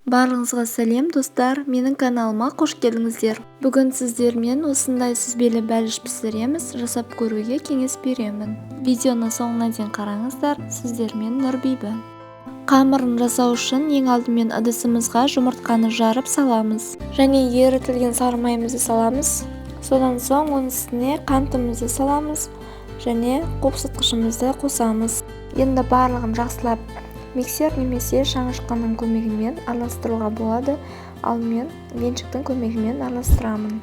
Барлығыңызға сәлем достар, менің каналыма қош келдіңіздер. Бүгін сіздермен осындай сүзбелі бәліш пісіреміз, жасап көруге кеңес беремін. Видеоны соңына дейін қараңыздар, сіздермен Нұрбибі. Қамырын жасау үшін ең алдымен ыдысымызға жұмыртқаны жарып саламыз. Және ерітілген сары майымызды саламыз. Содан соң оның үстіне қантымызды саламыз және қопсытқышымызды қосамыз. Енді барлығын жақсылап миксер немесе шаңышқаның көмегімен араластыруға болады, ал мен венчиктің көмегімен араластырамын.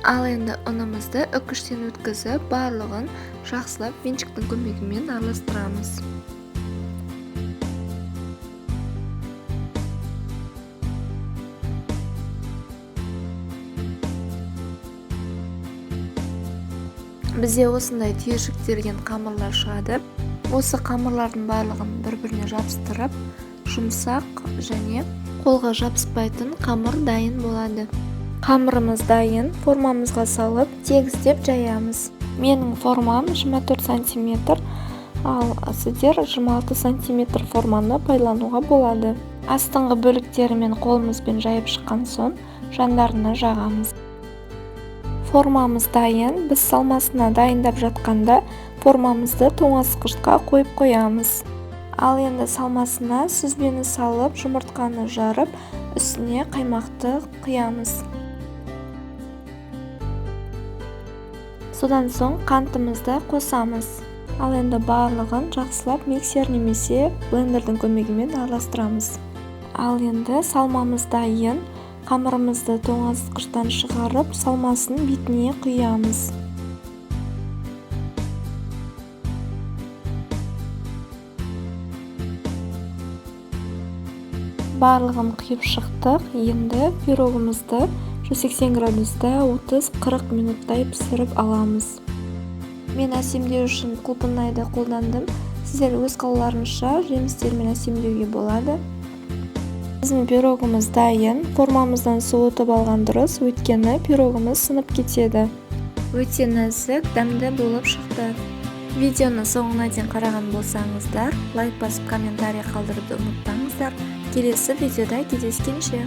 Ал енді ұнымызды үккіштен өткізіп, барлығын жақсылап венчиктің көмегімен араластырамыз. Бізде осындай түйіршіктелген қамырлар шығады. Осы қамырлардың барлығын бір-біріне жабыстырып, жұмсақ және қолға жабыспайтын қамыр дайын болады. Қамырымыз дайын, формамызға салып, тегістеп жаямыз. Менің формам 24 см, ал сіздер 26 см форманы пайдалануға болады. Астыңғы бөліктерімен қолымызбен жайып шыққан соң, жандарына жағамыз. Формамыз дайын, біз салмасына дайындап жатқанда формамызды тоңазытқышқа қойып қоямыз. Ал енді салмасына сүзбені салып, жұмыртқаны жарып, үстіне қаймақты құямыз. Содан соң қантымызды қосамыз. Ал енді барлығын жақсылап миксер немесе блендердің көмегімен араластырамыз. Ал енді салмамыз дайын. Қамырымызды тоңазытқыштан шығарып, салмасын бетіне құямыз. Барлығын құйып шықтық. Енді пирогымызды 180 градуста 30-40 минуттай пісіріп аламыз. Мен әсемдеу үшін құлпынайды қолдандым. Сіздер өз қалауларыңызша жемістермен әсемдеуге болады. Біздің пирогымыз дайын. Формамыздан суытып алған дұрыс, өйткені пирогымыз сынып кетеді. Өте нәзік, дәмді болып шықты. Видеоны соңына дейін қараған болсаңыздар, лайк басып комментарий қалдыруды ұмытпаңыздар. Келесі видеода кездескенше.